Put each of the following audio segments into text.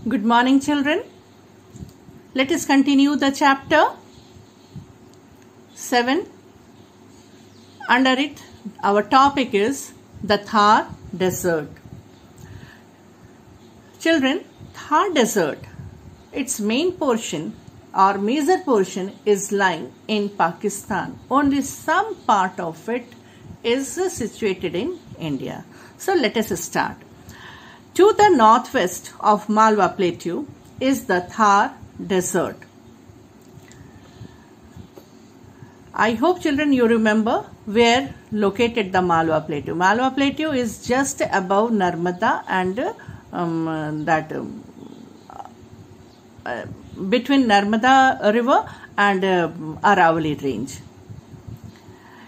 Good morning, children. Let us continue the chapter 7. Under it, our topic is the Thar Desert. Children, Thar Desert, its main portion or major portion is lying in Pakistan. Only some part of it is situated in India. So let us start. To the northwest of Malwa Plateau is the Thar Desert. I hope, children, you remember where located the Malwa Plateau. Malwa Plateau is just above Narmada and between Narmada river and Aravalli range.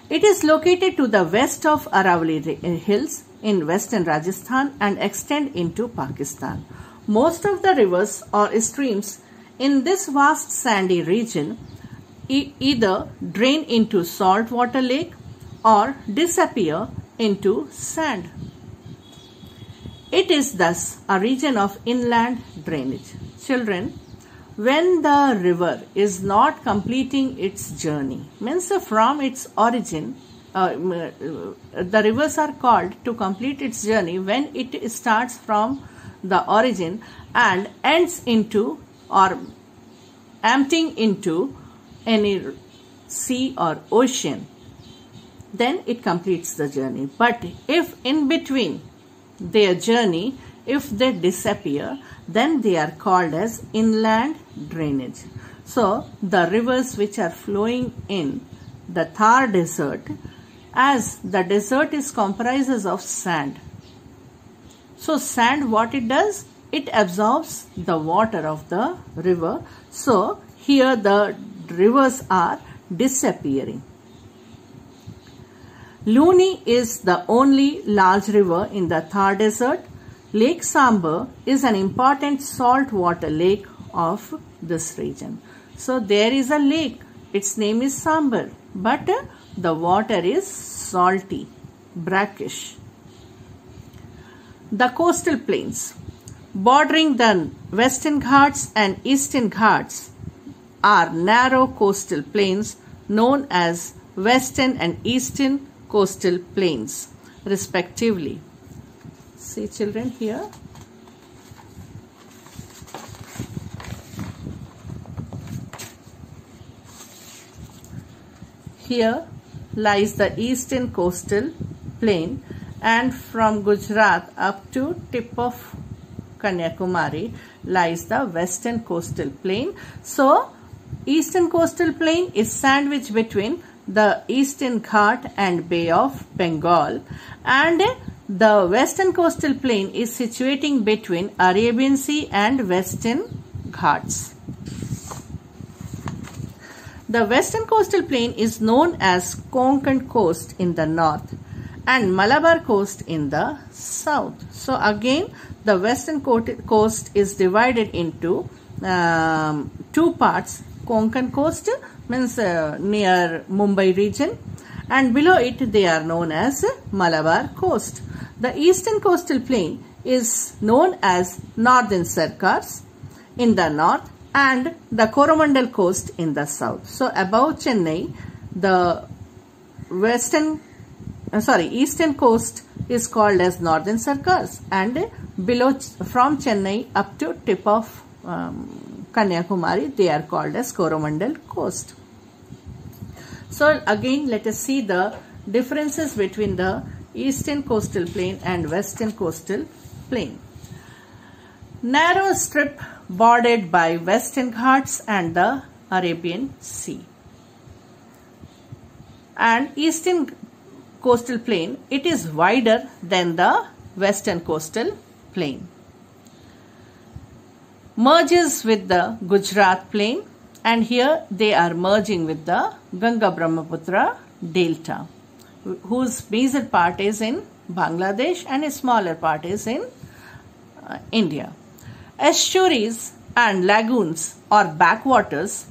It is located to the west of Aravalli hills in western Rajasthan and extend into Pakistan. Most of the rivers or streams in this vast sandy region either drain into saltwater lake or disappear into sand. It is thus a region of inland drainage. Children, when the river is not completing its journey, means from its origin, the rivers are called to complete its journey when it starts from the origin and ends into or emptying into any sea or ocean, then it completes the journey. But if in between their journey, if they disappear, then they are called as inland drainage. So the rivers which are flowing in the Thar Desert, as the desert is comprises of sand. So sand, what it does? It absorbs the water of the river. So here the rivers are disappearing. Luni is the only large river in the Thar Desert. Lake Sambar is an important saltwater lake of this region. So there is a lake. Its name is Sambar, but the water is salty, brackish. The coastal plains bordering the Western Ghats and Eastern Ghats are narrow coastal plains known as Western and Eastern coastal plains, respectively. See, children, here. Here lies the eastern coastal plain, and from Gujarat up to tip of Kanyakumari lies the western coastal plain. So eastern coastal plain is sandwiched between the Eastern Ghat and Bay of Bengal, and the western coastal plain is situating between Arabian Sea and Western Ghats. The western coastal plain is known as Konkan coast in the north and Malabar coast in the south. So again, the western coast is divided into two parts. Konkan coast means near Mumbai region, and below it they are known as Malabar coast. The eastern coastal plain is known as Northern Sarkars in the north and the Coromandel coast in the south. So above Chennai, the eastern coast is called as Northern Sarkars, and below from Chennai up to tip of Kanyakumari, they are called as Coromandel coast. So again, let us see the differences between the eastern coastal plain and western coastal plain. Narrow strip bordered by Western Ghats and the Arabian Sea. And eastern coastal plain, it is wider than the western coastal plain. Merges with the Gujarat plain, and here they are merging with the Ganga Brahmaputra delta, whose major part is in Bangladesh and a smaller part is in India. Estuaries and lagoons or backwaters,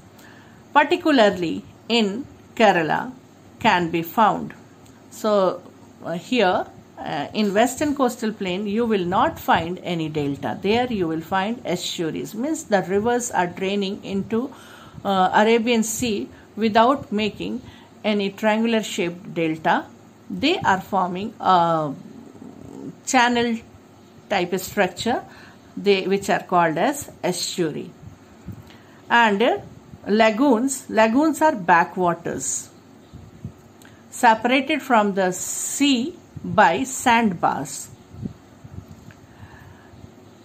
particularly in Kerala, can be found. So here in western coastal plain you will not find any delta. There you will find estuaries, means the rivers are draining into Arabian Sea without making any triangular shaped delta. They are forming a channel type structure, which are called as estuary. And lagoons are backwaters separated from the sea by sandbars.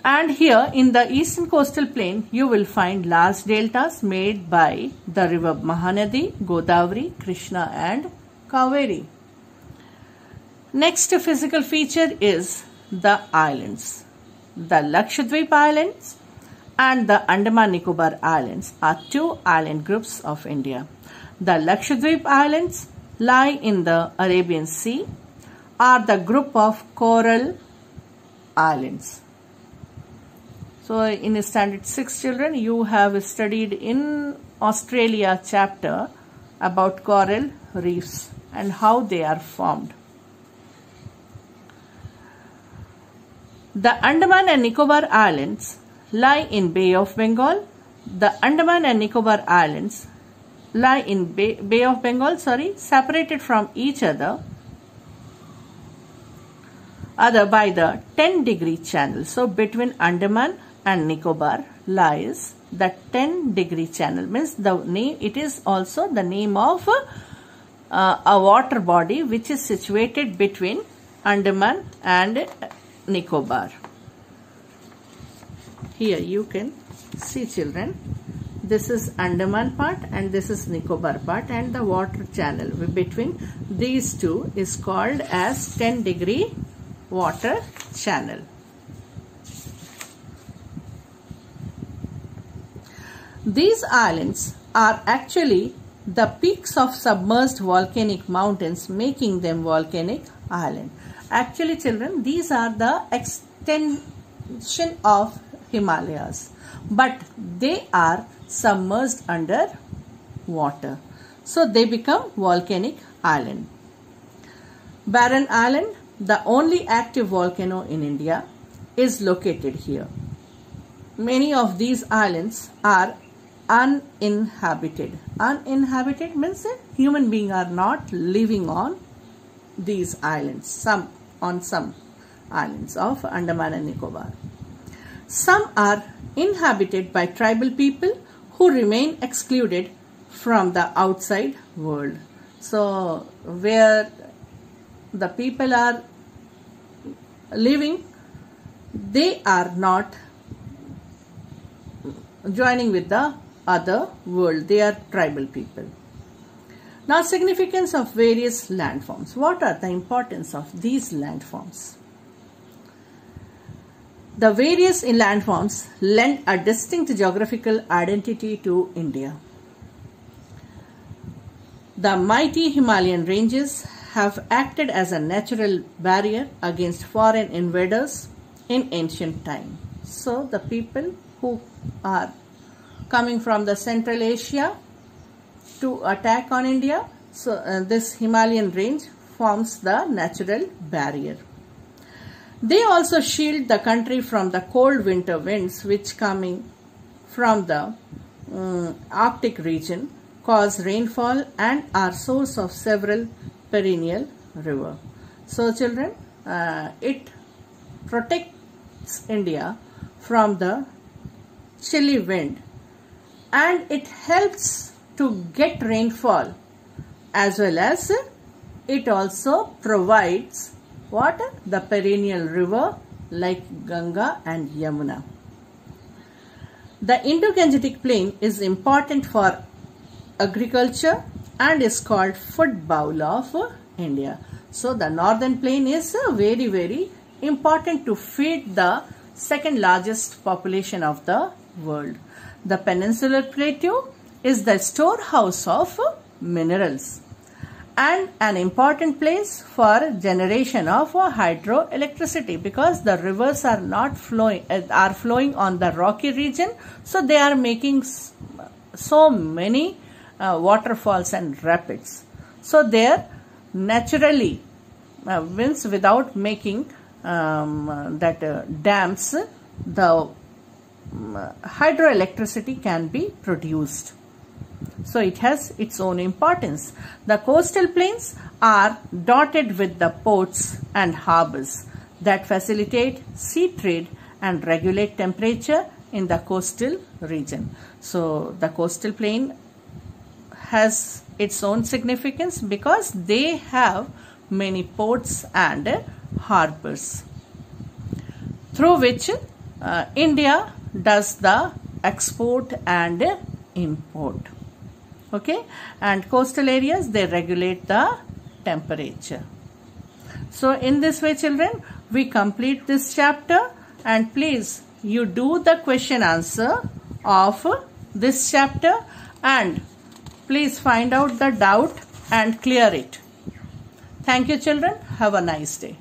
And here in the eastern coastal plain you will find large deltas made by the river Mahanadi, Godavari, Krishna and Kaveri. Next physical feature is the islands. The Lakshadweep Islands and the Andaman Nicobar Islands are two island groups of India. The Lakshadweep Islands lie in the Arabian Sea, are the group of coral islands. So in standard 6 children, you have studied in Australia chapter about coral reefs and how they are formed. The Andaman and Nicobar Islands lie in Bay of Bengal. The Andaman and Nicobar Islands lie in Bay of Bengal, separated from each other by the 10-degree channel. So between Andaman and Nicobar lies the 10-degree channel, means the name, it is also the name of a water body which is situated between Andaman and Nicobar. Here you can see children, this is Andaman part and this is Nicobar part, and the water channel between these two is called as 10-degree water channel. These islands are actually the peaks of submerged volcanic mountains, making them volcanic island. Actually children, these are the extension of Himalayas, but they are submerged under water. So they become volcanic island. Barren Island, the only active volcano in India, is located here. Many of these islands are uninhabited. Uninhabited means human beings are not living on these islands, on some islands of Andaman and Nicobar. Some are inhabited by tribal people who remain excluded from the outside world. So where the people are living, they are not joining with the other world. They are tribal people. Now, significance of various landforms. What are the importance of these landforms? The various landforms lend a distinct geographical identity to India. The mighty Himalayan ranges have acted as a natural barrier against foreign invaders in ancient time. So, the people who are coming from the Central Asia to attack on India, so this Himalayan range forms the natural barrier. They also shield the country from the cold winter winds which coming from the Arctic region cause rainfall and are source of several perennial rivers. So children, it protects India from the chilly wind and it helps to get rainfall, as well as it also provides what? The perennial river like Ganga and Yamuna. The Indo-Gangetic plain is important for agriculture and is called food bowl of India. So the northern plain is very, very important to feed the second largest population of the world. The peninsular plateau is the storehouse of minerals and an important place for generation of hydroelectricity, because the rivers are not flowing on the rocky region, so they are making so many waterfalls and rapids. So there naturally winds without making dams, the hydroelectricity can be produced. So it has its own importance. The coastal plains are dotted with the ports and harbors that facilitate sea trade and regulate temperature in the coastal region. So the coastal plain has its own significance because they have many ports and harbors through which India does the export and import. Okay, and coastal areas, they regulate the temperature. So in this way, children, we complete this chapter, and please you do the question answer of this chapter and please find out the doubt and clear it. Thank you, children. Have a nice day.